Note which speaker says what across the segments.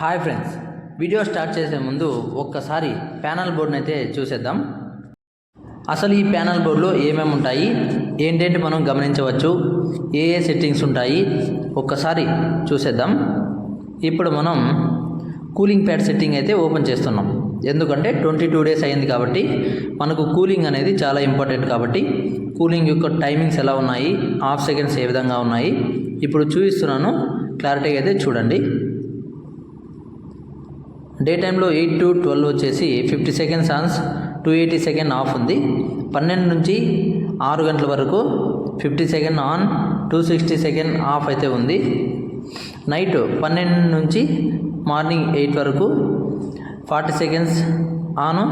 Speaker 1: Hi friends, video start చేసే ముందు ఒక్కసారి ప్యానల్ బోర్డుని అయితే చూసేద్దాం. అసలు ఈ ప్యానల్ బోర్డులో ఏమేమి ఉంటాయి, ఏంటంటే మనం గమనించవచ్చు, ఏ సెట్టింగ్స్ ఉంటాయి ఒక్కసారి చూసేద్దాం. ఇప్పుడు మనం కూలింగ్ ప్యాడ్ సెట్టింగ్ అయితే ఓపెన్ చేస్తున్నాం. ఎందుకంటే 22 డేస్ అయింది కాబట్టి మనకు కూలింగ్ అనేది చాలా ఇంపార్టెంట్. కాబట్టి కూలింగ్ యొక్క టైమింగ్స్ ఎలా ఉన్నాయి, హాఫ్ సెకండ్స్ ఏ విధంగా ఉన్నాయి ఇప్పుడు చూపిస్తున్నాను. క్లారిటీగా అయితే చూడండి. డే టైంలో 8 to 12 వచ్చేసి 50 సెకండ్స్ ఆన్స్, 280 సెకండ్ ఆఫ్ ఉంది. 12 నుంచి 6 గంటల వరకు 50 సెకండ్ ఆన్, 260 సెకండ్ ఆఫ్ అయితే ఉంది. నైట్ 12 నుంచి మార్నింగ్ 8 వరకు 40 seconds on,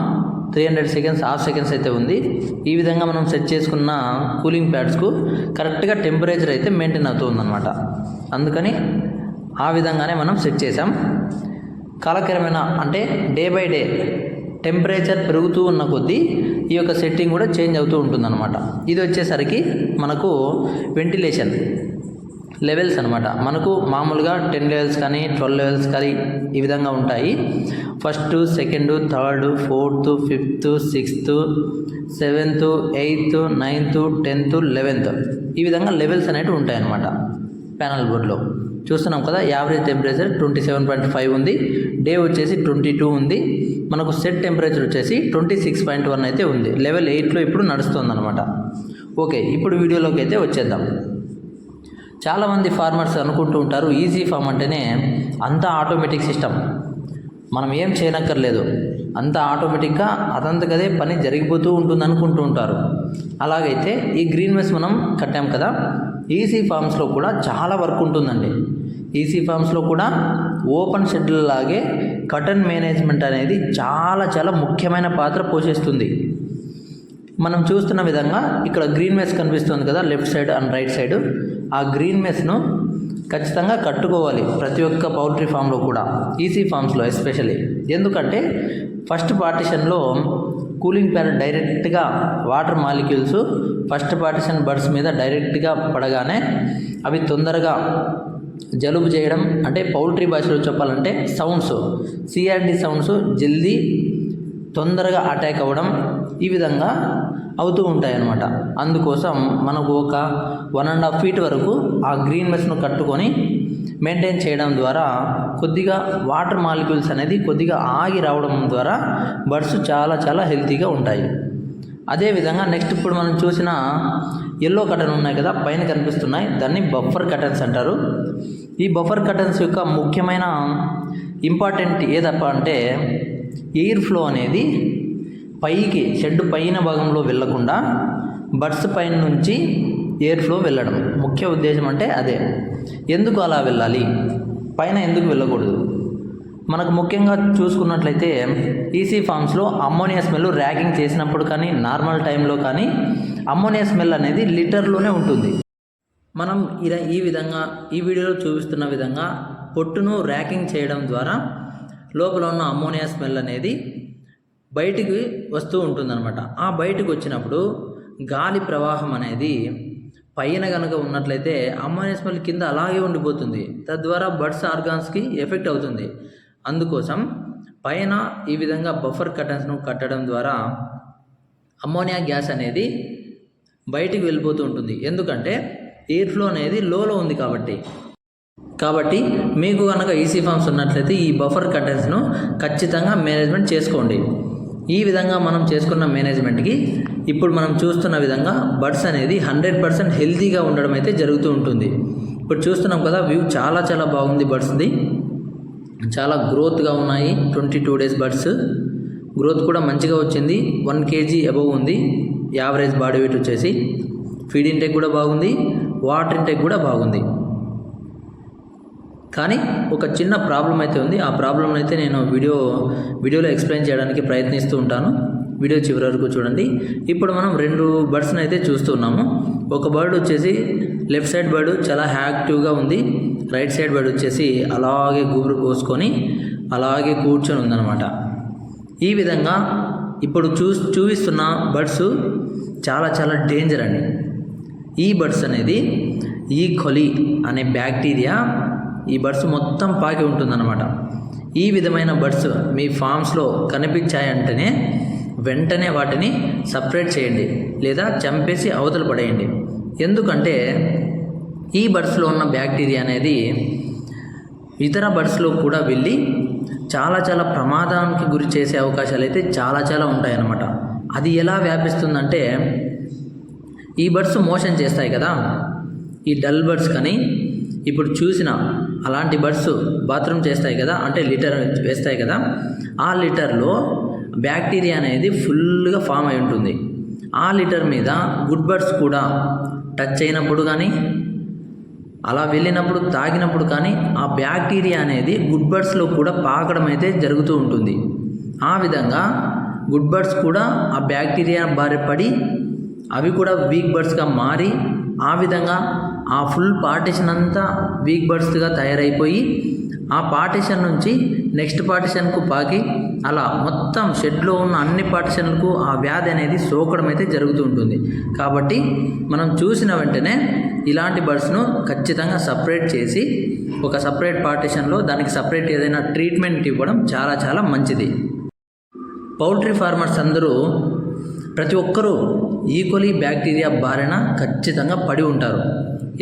Speaker 1: 300 seconds of seconds అయితే ఉంది. ఈ విధంగా మనం సెట్ చేసుకున్న కూలింగ్ ప్యాడ్స్కు కరెక్ట్గా టెంపరేచర్ అయితే మెయింటైన్ అవుతుందన్నమాట. అందుకని ఆ విధంగానే మనం సెట్ చేసాం. కాలక్రమేణా అంటే డే బై డే టెంపరేచర్ పెరుగుతూ ఉన్న కొద్దీ ఈ యొక్క సెట్టింగ్ కూడా చేంజ్ అవుతూ ఉంటుందన్నమాట. ఇది వచ్చేసరికి మనకు వెంటిలేషన్ లెవెల్స్ అనమాట. మనకు మామూలుగా 10 లెవెల్స్ కానీ 12 లెవెల్స్ కానీ ఈ విధంగా ఉంటాయి. First, second, third, fourth, fifth, sixth, 7th, 8th, 9th, 10th, 11th ఈ విధంగా లెవెల్స్ అనేవి ఉంటాయన్నమాట. ప్యానల్ బోర్డులో చూస్తున్నాం కదా. యావరేజ్ టెంపరేచర్ 27.5 ఉంది. డే వచ్చేసి 22 ఉంది. మనకు సెట్ టెంపరేచర్ వచ్చేసి 26.1 అయితే ఉంది. లెవెల్ 8లో ఇప్పుడు నడుస్తుంది అనమాట. ఓకే, ఇప్పుడు వీడియోలోకి అయితే వచ్చేద్దాం. చాలామంది ఫార్మర్స్ అనుకుంటూ ఉంటారు, ఈజీ ఫామ్ అంటేనే అంతా ఆటోమేటిక్ సిస్టమ్, మనం ఏం చేయనక్కర్లేదు, అంతా ఆటోమేటిక్గా అదంతకదే పని జరిగిపోతూ ఉంటుంది అనుకుంటూ ఉంటారు. అలాగైతే ఈ గ్రీన్ మెస్ మనం కట్టాం కదా, ఈజీ ఫామ్స్లో కూడా చాలా వర్క్ ఉంటుందండి. ఈజీ ఫామ్స్లో కూడా ఓపెన్ షెడ్యూల్ లాగే కటన్ మేనేజ్మెంట్ అనేది చాలా చాలా ముఖ్యమైన పాత్ర పోషిస్తుంది. మనం చూస్తున్న విధంగా ఇక్కడ గ్రీన్ మెస్ కనిపిస్తుంది కదా, left side and right side. ఆ గ్రీన్ మెస్ను ఖచ్చితంగా కట్టుకోవాలి ప్రతి ఒక్క పౌల్ట్రీ ఫామ్లో కూడా, ఈజీ ఫామ్స్లో ఎస్పెషల్లీ. ఎందుకంటే ఫస్ట్ పార్టిషన్లో కూలింగ్ ప్యాడ్ డైరెక్ట్గా water molecules first partition birds మీద డైరెక్ట్గా పడగానే అవి తొందరగా జలుబు చేయడం, అంటే పౌల్ట్రీ భాషలో చెప్పాలంటే సౌండ్స్, సిఆర్డి సౌండ్స్ జల్దీ తొందరగా అటాక్ అవ్వడం ఈ విధంగా అవుతూ ఉంటాయన్నమాట. అందుకోసం మనకు ఒక 1.5 feet వరకు ఆ గ్రీన్ మెస్ను కట్టుకొని మెయింటైన్ చేయడం ద్వారా కొద్దిగా వాటర్ మాలిక్యూల్స్ అనేది కొద్దిగా ఆగి రావడం ద్వారా బర్డ్స్ చాలా చాలా హెల్తీగా ఉంటాయి. అదేవిధంగా నెక్స్ట్ ఇప్పుడు మనం చూసిన ఎల్లో కటన్ ఉన్నాయి కదా, పైన కనిపిస్తున్నాయి, దాన్ని బఫర్ కటన్స్ అంటారు. ఈ బఫర్ కటన్స్ యొక్క ముఖ్యమైన ఇంపార్టెంట్ ఏదప్ప అంటే ఎయిర్ ఫ్లో అనేది పైకి షెడ్ పైన భాగంలో వెళ్ళకుండా బర్డ్స్ పైన నుంచి ఎయిర్ ఫ్లో వెళ్ళడం ముఖ్య ఉద్దేశం. అంటే అదే ఎందుకు అలా వెళ్ళాలి, పైన ఎందుకు వెళ్ళకూడదు? మనకు ముఖ్యంగా చూసుకున్నట్లయితే ఈసీ ఫామ్స్లో అమ్మోనియా స్మెల్ ర్యాగింగ్ చేసినప్పుడు కానీ నార్మల్ టైంలో కానీ అమ్మోనియా స్మెల్ అనేది లీటర్లోనే ఉంటుంది. మనం ఈ విధంగా ఈ వీడియోలో చూపిస్తున్న విధంగా పొట్టును ర్యాకింగ్ చేయడం ద్వారా లోపల ఉన్న అమ్మోనియా స్మెల్ అనేది బయటికి వస్తూ ఉంటుందన్నమాట. ఆ బయటకు వచ్చినప్పుడు గాలి ప్రవాహం అనేది పైన కనుక ఉన్నట్లయితే అమ్మోనియా స్మెల్ కింద అలాగే ఉండిపోతుంది, తద్వారా బర్డ్స్ ఆర్గాన్స్కి ఎఫెక్ట్ అవుతుంది. అందుకోసం పైన ఈ విధంగా బఫర్ కటన్స్ను కట్టడం ద్వారా అమ్మోనియా గ్యాస్ అనేది బయటికి వెళ్ళిపోతూ ఉంటుంది. ఎందుకంటే ఎయిర్ ఫ్లో అనేది లోలో ఉంది కాబట్టి మీకు కనుక ఈసీ ఫామ్స్ ఉన్నట్లయితే ఈ బఫర్ కటన్స్ను ఖచ్చితంగా మేనేజ్మెంట్ చేసుకోండి. ఈ విధంగా మనం చేసుకున్న మేనేజ్మెంట్కి ఇప్పుడు మనం చూస్తున్న విధంగా బర్డ్స్ అనేది 100% హెల్తీగా ఉండడం అయితే జరుగుతూ ఉంటుంది. ఇప్పుడు చూస్తున్నాం కదా, వ్యూ చాలా చాలా బాగుంది. బర్డ్స్ది చాలా గ్రోత్గా ఉన్నాయి. 22 days బర్డ్స్ గ్రోత్ కూడా మంచిగా వచ్చింది. 1 kg అబవ్ ఉంది యావరేజ్ బాడీ వెయిట్ వచ్చేసి. ఫీడ్ ఇంటేక్ కూడా బాగుంది, వాటర్ ఇంటేక్ కూడా బాగుంది. కానీ ఒక చిన్న ప్రాబ్లం అయితే ఉంది. ఆ ప్రాబ్లం అయితే నేను వీడియోలో ఎక్స్ప్లెయిన్ చేయడానికి ప్రయత్నిస్తూ ఉంటాను. వీడియో చివరి వరకు చూడండి. ఇప్పుడు మనం 2 బర్డ్స్ని అయితే చూస్తున్నాము. ఒక బర్డ్ వచ్చేసి లెఫ్ట్ సైడ్ బర్డ్ చాలా యాక్టివ్గా ఉంది, రైట్ సైడ్ బర్డ్ వచ్చేసి అలాగే గుబురు పోసుకొని అలాగే కూర్చొని ఉందన్నమాట. ఈ విధంగా ఇప్పుడు చూపిస్తున్న బర్డ్స్ చాలా చాలా డేంజర్ అండి. ఈ బర్డ్స్ అనేది ఈ కొలి అనే బ్యాక్టీరియా ఈ బర్డ్స్ మొత్తం పాకి ఉంటుందన్నమాట. ఈ విధమైన బర్డ్స్ మీ ఫామ్స్లో కనిపించాయంటేనే వెంటనే వాటిని సపరేట్ చేయండి లేదా చంపేసి అవతల పడేయండి. ఎందుకంటే ఈ బర్డ్స్లో ఉన్న బ్యాక్టీరియా అనేది ఇతర బర్డ్స్లో కూడా వెళ్ళి చాలా ప్రమాదానికి గురి చేసే అవకాశాలు అయితే చాలా ఉంటాయన్నమాట. అది ఎలా వ్యాపిస్తుందంటే, ఈ బర్డ్స్ మోషన్ చేస్తాయి కదా, ఈ డల్ బర్డ్స్ కానీ ఇప్పుడు చూసిన అలాంటి బర్డ్స్ బాత్రూమ్ చేస్తాయి కదా, అంటే లిటర్ వేస్తాయి కదా, ఆ లిటర్లో బ్యాక్టీరియా అనేది ఫుల్గా ఫామ్ అయి ఉంటుంది. ఆ లిటర్ మీద గుడ్ బర్డ్స్ కూడా టచ్ అయినప్పుడు కానీ అలా వెళ్ళినప్పుడు తాగినప్పుడు కానీ ఆ బ్యాక్టీరియా అనేది గుడ్ బర్డ్స్లో కూడా పాకడం అయితే జరుగుతూ ఉంటుంది. ఆ విధంగా గుడ్ బర్డ్స్ కూడా ఆ బ్యాక్టీరియా బారి పడి అవి కూడా వీక్ బర్డ్స్గా మారి ఆ విధంగా ఆ ఫుల్ పార్టిషన్ అంతా వీక్ బర్డ్స్గా తయారైపోయి ఆ పార్టిషన్ నుంచి నెక్స్ట్ పార్టిషన్కు పాకి అలా మొత్తం షెడ్లో ఉన్న అన్ని పార్టిషన్లకు ఆ వ్యాధి అనేది సోకడం అయితే జరుగుతూ ఉంటుంది. కాబట్టి మనం చూసిన వెంటనే ఇలాంటి బర్డ్స్ను ఖచ్చితంగా సపరేట్ చేసి ఒక సపరేట్ పార్టిషన్లో దానికి సపరేట్ ఏదైనా ట్రీట్మెంట్ ఇవ్వడం చాలా మంచిది. పౌల్ట్రీ ఫార్మర్స్ అందరూ ప్రతి ఒక్కరూ ఈకోలీ బ్యాక్టీరియా బారిన ఖచ్చితంగా పడి ఉంటారు.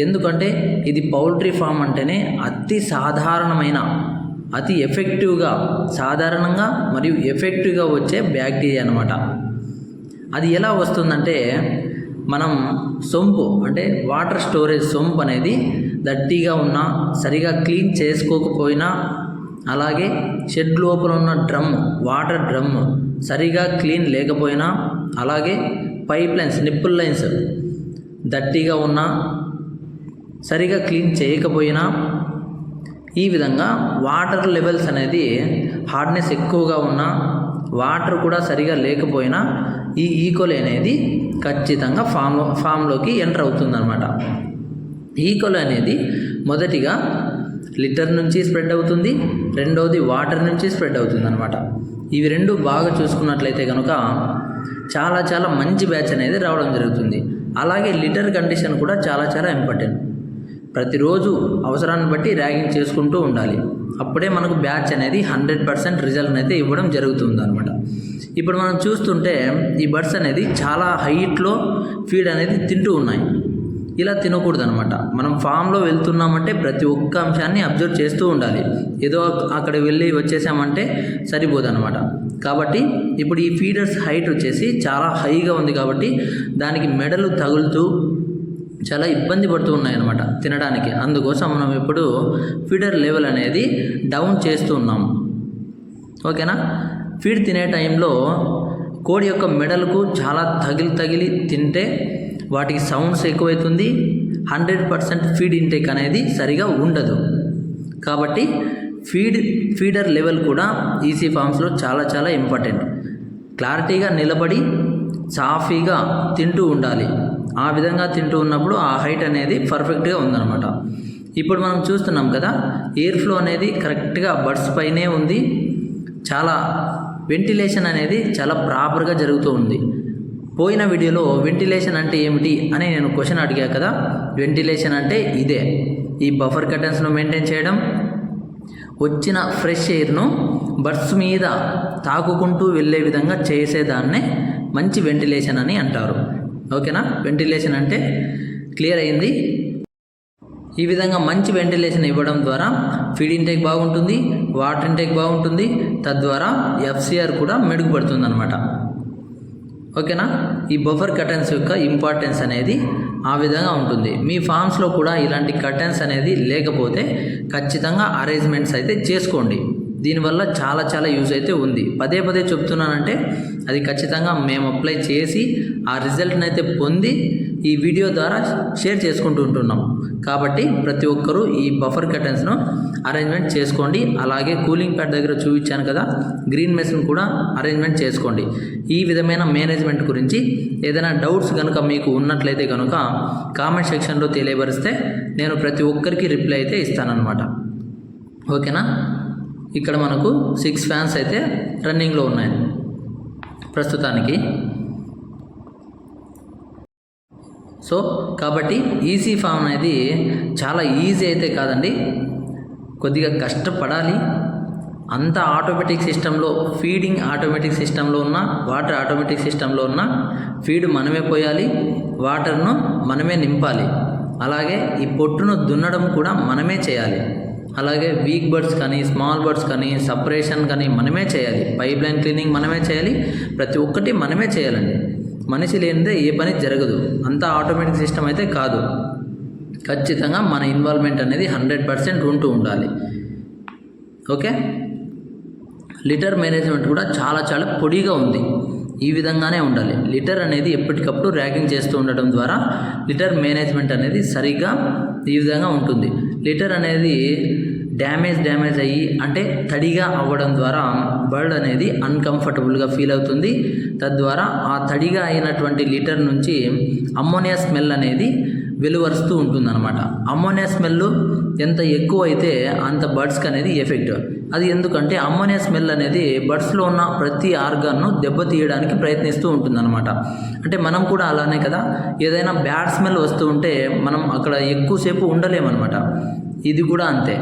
Speaker 1: ఎందుకంటే ఇది పౌల్ట్రీ ఫామ్ అంటేనే అతి సాధారణమైన అతి ఎఫెక్టివ్గా సాధారణంగా మరియు ఎఫెక్టివ్గా వచ్చే బ్యాక్టీరియా అన్నమాట. అది ఎలా వస్తుందంటే, మనం సొంపు అంటే వాటర్ స్టోరేజ్ సొంపు అనేది దట్టిగా ఉన్నా సరిగా క్లీన్ చేసుకోకపోయినా, అలాగే షెడ్ లోపల ఉన్న వాటర్ డ్రమ్ము సరిగా క్లీన్ లేకపోయినా, అలాగే పైప్ లైన్స్ నిప్పుల్ లైన్స్ దట్టిగా ఉన్నా సరిగా క్లీన్ చేయకపోయినా, ఈ విధంగా వాటర్ లెవెల్స్ అనేది హార్డ్నెస్ ఎక్కువగా ఉన్నా వాటర్ కూడా సరిగా లేకపోయినా ఈ ఈకోలీ అనేది ఖచ్చితంగా ఫామ్లోకి ఎంటర్ అవుతుందన్నమాట. ఈకోలీ అనేది మొదటిగా లిటర్ నుంచి స్ప్రెడ్ అవుతుంది, రెండవది వాటర్ నుంచి స్ప్రెడ్ అవుతుందన్నమాట. ఇవి రెండు బాగా చూసుకున్నట్లయితే కనుక చాలా మంచి బ్యాచ్ అనేది రావడం జరుగుతుంది. అలాగే లిటర్ కండిషన్ కూడా చాలా ఇంపార్టెంట్. ప్రతిరోజు అవసరాన్ని బట్టి ర్యాగింగ్ చేసుకుంటూ ఉండాలి. అప్పుడే మనకు బ్యాచ్ అనేది 100% రిజల్ట్ అయితే ఇవ్వడం జరుగుతుంది అనమాట. ఇప్పుడు మనం చూస్తుంటే ఈ బర్డ్స్ అనేది చాలా హైట్లో ఫీడ్ అనేది తింటూ ఉన్నాయి. ఇలా తినకూడదు అనమాట. మనం ఫామ్లో వెళ్తున్నామంటే ప్రతి ఒక్క అంశాన్ని అబ్జర్వ్ చేస్తూ ఉండాలి. ఏదో అక్కడ వెళ్ళి వచ్చేసామంటే సరిపోదు అనమాట. కాబట్టి ఇప్పుడు ఈ ఫీడర్స్ హైట్ వచ్చేసి చాలా హైగా ఉంది కాబట్టి దానికి మెడలు తగులుతూ చాలా ఇబ్బంది పడుతూ ఉన్నాయన్నమాట తినడానికి. అందుకోసం మనం ఇప్పుడు ఫీడర్ లెవెల్ అనేది డౌన్ చేస్తూ ఉన్నాం. ఓకేనా. ఫీడ్ తినే టైంలో కోడి యొక్క మెడలకు చాలా తగిలి తింటే వాటికి సౌండ్స్ ఎక్కువవుతుంది. 100% ఫీడ్ ఇంటేక్ అనేది సరిగా ఉండదు. కాబట్టి ఫీడర్ లెవెల్ కూడా ఈసీ ఫామ్స్లో చాలా ఇంపార్టెంట్. క్లారిటీగా నిలబడి సాఫీగా తింటూ ఉండాలి. ఆ విధంగా తింటూ ఉన్నప్పుడు ఆ హైట్ అనేది పర్ఫెక్ట్గా ఉందన్నమాట. ఇప్పుడు మనం చూస్తున్నాం కదా, ఎయిర్ ఫ్లో అనేది కరెక్ట్గా బర్డ్స్ పైనే ఉంది. చాలా వెంటిలేషన్ అనేది చాలా ప్రాపర్గా జరుగుతూ ఉంది. పోయిన వీడియోలో వెంటిలేషన్ అంటే ఏమిటి అని నేను క్వశ్చన్ అడిగా కదా. వెంటిలేషన్ అంటే ఇదే, ఈ బఫర్ కర్టెన్స్ను మెయింటైన్ చేయడం, వచ్చిన ఫ్రెష్ ఎయిర్ను బర్డ్స్ మీద తాకుకుంటూ వెళ్ళే విధంగా చేసేదాన్నే మంచి వెంటిలేషన్ అని అంటారు. ఓకేనా. వెంటిలేషన్ అంటే క్లియర్ అయింది. ఈ విధంగా మంచి వెంటిలేషన్ ఇవ్వడం ద్వారా ఫీడ్ ఇంటేక్ బాగుంటుంది, వాటర్ ఇంటేక్ బాగుంటుంది, తద్వారా ఎఫ్సిఆర్ కూడా మెరుగుపడుతుంది అన్నమాట. ఓకేనా. ఈ బఫర్ కర్టెన్స్ యొక్క ఇంపార్టెన్స్ అనేది ఆ విధంగా ఉంటుంది. మీ ఫామ్స్లో కూడా ఇలాంటి కర్టెన్స్ అనేది లేకపోతే ఖచ్చితంగా అరేంజ్మెంట్స్ అయితే చేసుకోండి. దీనివల్ల చాలా యూజ్ అయితే ఉంది. పదే చెప్తున్నానంటే అది ఖచ్చితంగా మేము అప్లై చేసి ఆ రిజల్ట్ని అయితే పొంది ఈ వీడియో ద్వారా షేర్ చేసుకుంటూ ఉంటున్నాం. కాబట్టి ప్రతి ఒక్కరూ ఈ బఫర్ కర్టెన్స్ను అరేంజ్మెంట్ చేసుకోండి. అలాగే కూలింగ్ ప్యాడ్ దగ్గర చూపించాను కదా, గ్రీన్ మెస్ను కూడా అరేంజ్మెంట్ చేసుకోండి. ఈ విధమైన మేనేజ్మెంట్ గురించి ఏదైనా డౌట్స్ కనుక మీకు ఉన్నట్లయితే కనుక కామెంట్ సెక్షన్లో తెలియపరిస్తే నేను ప్రతి ఒక్కరికి రిప్లై అయితే ఇస్తానన్నమాట. ఓకేనా. ఇక్కడ మనకు 6 ఫ్యాన్స్ అయితే రన్నింగ్లో ఉన్నాయి ప్రస్తుతానికి. సో కాబట్టి ఈసీ ఫామ్ అనేది చాలా ఈజీ అయితే కాదండి, కొద్దిగా కష్టపడాలి. అంతా ఆటోమేటిక్ సిస్టంలో, ఫీడింగ్ ఆటోమేటిక్ సిస్టంలో ఉన్న, వాటర్ ఆటోమేటిక్ సిస్టంలో ఉన్న ఫీడ్ మనమే పోయాలి, వాటర్ను మనమే నింపాలి. అలాగే ఈ పొట్టును దున్నడం కూడా మనమే చేయాలి. అలాగే వీక్ బర్డ్స్ కానీ, స్మాల్ బర్డ్స్ కానీ, సపరేషన్ కానీ మనమే చేయాలి. పైప్ లైన్ క్లీనింగ్ మనమే చేయాలి. ప్రతి ఒక్కటి మనమే చేయాలండి. మనిషి లేనిదే ఏ పని జరగదు. అంతా ఆటోమేటిక్ సిస్టమ్ అయితే కాదు. ఖచ్చితంగా మన ఇన్వాల్వ్మెంట్ అనేది 100% ఉంటూ ఉండాలి. ఓకే. లిటర్ మేనేజ్మెంట్ కూడా చాలా చాలా పొడిగా ఉంది. ఈ విధంగానే ఉండాలి. లిటర్ అనేది ఎప్పటికప్పుడు ర్యాగింగ్ చేస్తూ ఉండడం ద్వారా లిటర్ మేనేజ్మెంట్ అనేది సరిగ్గా ఈ విధంగా ఉంటుంది. లిటర్ అనేది డ్యామేజ్ అయ్యి అంటే తడిగా అవ్వడం ద్వారా బర్డ్ అనేది అన్కంఫర్టబుల్గా ఫీల్ అవుతుంది. తద్వారా ఆ తడిగా అయినటువంటి లిటర్ నుంచి అమ్మోనియా స్మెల్ అనేది వెలువరుస్తూ ఉంటుందన్నమాట. అమ్మోనియా స్మెల్ ఎంత ఎక్కువ అయితే అంత బర్డ్స్కి అనేది ఎఫెక్ట్. అది ఎందుకంటే అమ్మోనియా స్మెల్ అనేది బర్డ్స్లో ఉన్న ప్రతి ఆర్గాన్ను దెబ్బతీయడానికి ప్రయత్నిస్తూ ఉంటుందన్నమాట. అంటే మనం కూడా అలానే కదా, ఏదైనా బ్యాడ్ స్మెల్ వస్తూ ఉంటే మనం అక్కడ ఎక్కువసేపు ఉండలేమన్నమాట. ఇది కూడా అంతే.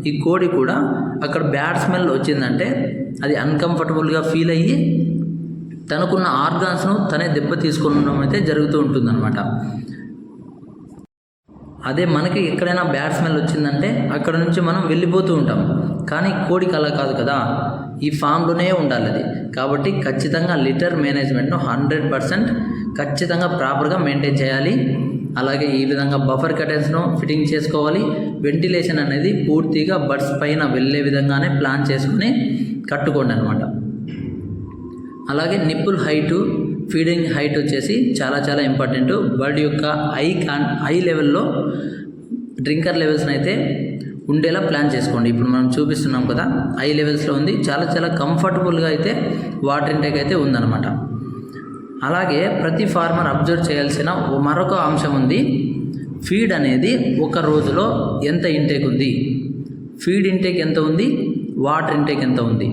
Speaker 1: ఈ కోడి కూడా అక్కడ బ్యాడ్ స్మెల్ వచ్చిందంటే అది అన్కంఫర్టబుల్గా ఫీల్ అయ్యి తనకున్న ఆర్గాన్స్ను తనే దెబ్బ తీసుకునడం అయితే జరుగుతూ ఉంటుందన్నమాట. అదే మనకి ఎక్కడైనా బ్యాడ్ స్మెల్ వచ్చిందంటే అక్కడ నుంచి మనం వెళ్ళిపోతూ ఉంటాం. కానీ కోడికి అలా కాదు కదా, ఈ ఫామ్లోనే ఉండాలి అది. కాబట్టి ఖచ్చితంగా లిటర్ మేనేజ్మెంట్ను 100% ఖచ్చితంగా ప్రాపర్గా మెయింటైన్ చేయాలి. అలాగే ఈ విధంగా బఫర్ కర్టెన్స్ను ఫిట్టింగ్ చేసుకోవాలి. వెంటిలేషన్ అనేది పూర్తిగా బర్డ్స్ పైన వెళ్ళే విధంగానే ప్లాన్ చేసుకుని కట్టుకోండి అనమాట. అలాగే నిప్పుల్ హైటు, ఫీడింగ్ హైట్ వచ్చేసి చాలా చాలా ఇంపార్టెంట్. బర్డ్ యొక్క ఐ లెవెల్లో డ్రింకర్ లెవెల్స్ని అయితే ఉండేలా ప్లాన్ చేసుకోండి. ఇప్పుడు మనం చూపిస్తున్నాం కదా, ఐ లెవెల్స్లో ఉంది. చాలా చాలా కంఫర్టబుల్గా అయితే వాటర్ ఇంటేక్ అయితే ఉందన్నమాట. అలాగే ప్రతి ఫార్మర్ అబ్జర్వ్ చేయాల్సిన మరొక అంశం ఉంది. ఫీడ్ అనేది ఒక రోజులో ఎంత ఇంటేక్ ఉంది, ఫీడ్ ఇంటేక్ ఎంత ఉంది, వాటర్ ఇంటేక్ ఎంత ఉంది,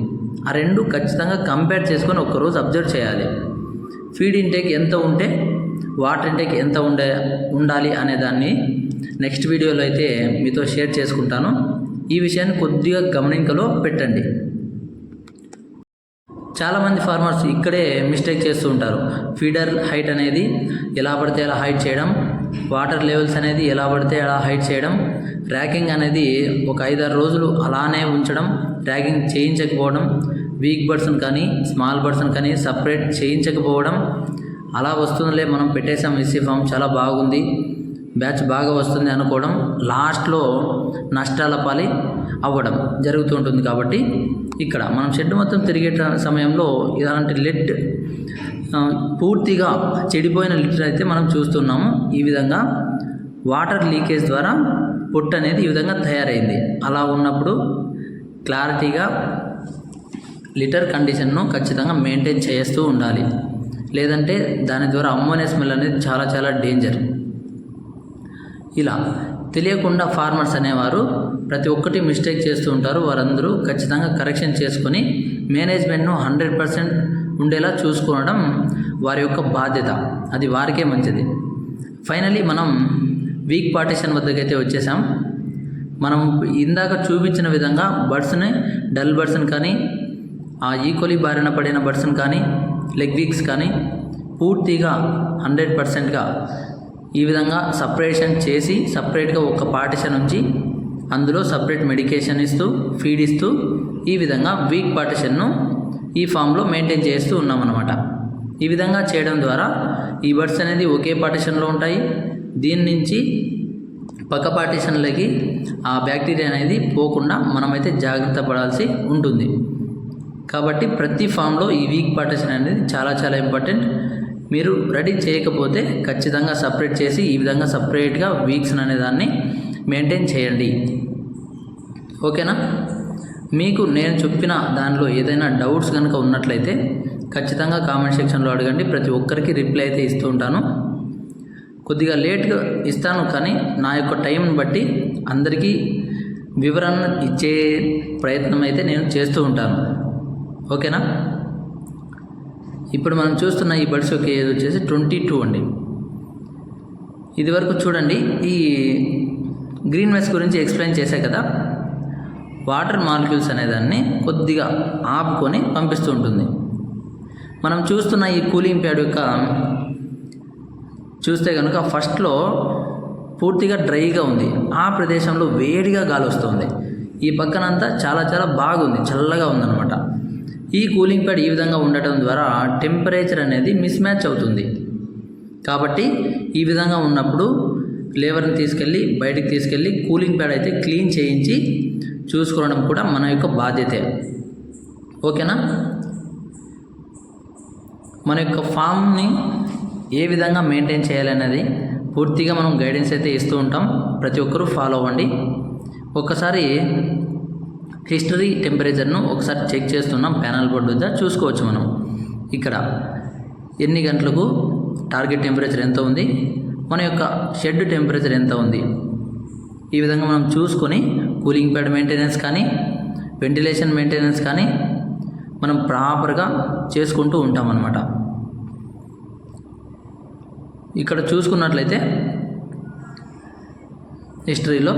Speaker 1: ఆ రెండు ఖచ్చితంగా కంపేర్ చేసుకొని ఒక్కరోజు అబ్జర్వ్ చేయాలి. ఫీడ్ ఇంటేక్ ఎంత ఉంటే వాటర్ ఇంటేక్ ఎంత ఉండాలి అనే దాన్ని నెక్స్ట్ వీడియోలో అయితే మీతో షేర్ చేసుకుంటాను. ఈ విషయాన్ని కొద్దిగా గమనింపులో పెట్టండి. చాలామంది ఫార్మర్స్ ఇక్కడే మిస్టేక్ చేస్తూ ఉంటారు. ఫీడర్ హైట్ అనేది ఎలా పడితే అలా హైట్ చేయడం, వాటర్ లెవెల్స్ అనేది ఎలా పడితే అలా హైట్ చేయడం, ర్యాకింగ్ అనేది ఒక 5-6 రోజులు అలానే ఉంచడం, ర్యాకింగ్ చేయించకపోవడం, వీక్ బర్డ్స్ని కానీ స్మాల్ బర్డ్స్ని కానీ సపరేట్ చేయించకపోవడం. అలా వస్తుందిలే, మనం పెట్టేసాం విసి ఫామ్ చాలా బాగుంది, బ్యాచ్ బాగా వస్తుంది అనుకోవడం, లాస్ట్లో నష్టాల పాలి అవ్వడం జరుగుతూ ఉంటుంది. కాబట్టి ఇక్కడ మనం షెడ్ మొత్తం తిరిగే సమయంలో ఇలాంటి లిడ్ పూర్తిగా చెడిపోయిన లిడ్ అయితే మనం చూస్తున్నాము. ఈ విధంగా వాటర్ లీకేజ్ ద్వారా పొట్టు అనేది ఈ విధంగా తయారైంది. అలా ఉన్నప్పుడు క్లారిటీగా లిటర్ కండిషన్ను ఖచ్చితంగా మెయింటైన్ చేస్తూ ఉండాలి. లేదంటే దాని ద్వారా అమ్మోనియా స్మెల్ అనేది చాలా చాలా డేంజర్. ఇలా తెలియకుండా ఫార్మర్స్ అనేవారు ప్రతి ఒక్కటి మిస్టేక్ చేస్తూ ఉంటారు. వారందరూ ఖచ్చితంగా కరెక్షన్ చేసుకొని మేనేజ్మెంట్ను 100% ఉండేలా చూసుకోవడం వారి యొక్క బాధ్యత. అది వారికే మంచిది. ఫైనలీ మనం వీక్ పార్టిషన్ వద్దకైతే వచ్చేసాం. మనం ఇందాక చూపించిన విధంగా బర్డ్స్ని, డల్ బర్డ్స్ని కానీ, ఆ ఈక్వలీ బారిన పడిన బర్డ్స్ని కానీ, లెగ్ వీక్స్ కానీ పూర్తిగా 100%గా ఈ విధంగా సపరేషన్ చేసి సపరేట్గా ఒక పార్టిషన్ ఉంచి అందులో సపరేట్ మెడికేషన్ ఇస్తూ ఫీడ్ ఇస్తూ ఈ విధంగా వీక్ పార్టిషన్ను ఈ ఫామ్లో మెయింటైన్ చేస్తూ ఉన్నామన్నమాట. ఈ విధంగా చేయడం ద్వారా ఈ బర్డ్స్ అనేది ఒకే పార్టిషన్లో ఉంటాయి. దీని నుంచి పక్క పార్టిషన్లకి ఆ బ్యాక్టీరియా అనేది పోకుండా మనమైతే జాగ్రత్త పడాల్సి ఉంటుంది. కాబట్టి ప్రతి ఫామ్లో ఈ వీక్ పార్టిషన్ అనేది చాలా చాలా ఇంపార్టెంట్. మీరు రెడీ చేయకపోతే ఖచ్చితంగా సపరేట్ చేసి ఈ విధంగా సపరేట్గా వీక్స్ అనే దాన్ని మెయింటైన్ చేయండి. ఓకేనా? మీకు నేను చెప్పిన దానిలో ఏదైనా డౌట్స్ కనుక ఉన్నట్లయితే ఖచ్చితంగా కామెంట్ సెక్షన్లో అడగండి. ప్రతి ఒక్కరికి రిప్లై అయితే ఇస్తూ ఉంటాను. కొద్దిగా లేట్గా ఇస్తాను, కానీ నా యొక్క టైంని బట్టి అందరికీ వివరణ ఇచ్చే ప్రయత్నం అయితే నేను చేస్తూ ఉంటాను. ఓకేనా? ఇప్పుడు మనం చూస్తున్న ఈ బర్డ్స్ యొక్క ఏజ్ వచ్చేసి 22 అండి. ఇదివరకు చూడండి, ఈ గ్రీన్ మెస్ గురించి ఎక్స్ప్లెయిన్ చేశా కదా. వాటర్ మాలిక్యూల్స్ అనేదాన్ని కొద్దిగా ఆపుకొని పంపిస్తూ ఉంటుంది. మనం చూస్తున్న ఈ కూలింగ్ ప్యాడ్ యొక్క చూస్తే కనుక ఫస్ట్లో పూర్తిగా డ్రైగా ఉంది, ఆ ప్రదేశంలో వేడిగా గాలి వస్తుంది. ఈ పక్కనంతా చాలా చాలా బాగుంది, చల్లగా ఉందన్నమాట. ఈ కూలింగ్ ప్యాడ్ ఈ విధంగా ఉండటం ద్వారా టెంపరేచర్ అనేది మిస్ మ్యాచ్ అవుతుంది. కాబట్టి ఈ విధంగా ఉన్నప్పుడు లేబర్ని తీసుకెళ్ళి బయటికి తీసుకెళ్ళి కూలింగ్ ప్యాడ్ అయితే క్లీన్ చేయించి చూసుకోవడం కూడా మన యొక్క బాధ్యతే. ఓకేనా? మన యొక్క ఫామ్ని ఏ విధంగా మెయింటైన్ చేయాలనేది పూర్తిగా మనం గైడెన్స్ అయితే ఇస్తూ ఉంటాం. ప్రతి ఒక్కరూ ఫాలో అవ్వండి. ఒక్కసారి హిస్టరీ టెంపరేచర్ను ఒకసారి చెక్ చేస్తున్నాం. ప్యానల్ బోర్డు వద్ద చూసుకోవచ్చు. మనం ఇక్కడ ఎన్ని గంటలకు టార్గెట్ టెంపరేచర్ ఎంత ఉంది, మన యొక్క షెడ్ టెంపరేచర్ ఎంత ఉంది, ఈ విధంగా మనం చూసుకొని కూలింగ్ ప్యాడ్ మెయింటెనెన్స్ కానీ వెంటిలేషన్ మెయింటెనెన్స్ కానీ మనం ప్రాపర్గా చేసుకుంటూ ఉంటామన్నమాట. ఇక్కడ చూసుకున్నట్లయితే హిస్టరీలో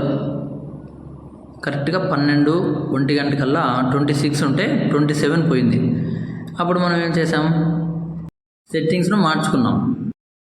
Speaker 1: కరెక్ట్గా 12-1 గంటకల్లా 26 ఉంటే 27 పోయింది. అప్పుడు మనం ఏం చేసాం, సెట్టింగ్స్ను మార్చుకున్నాం.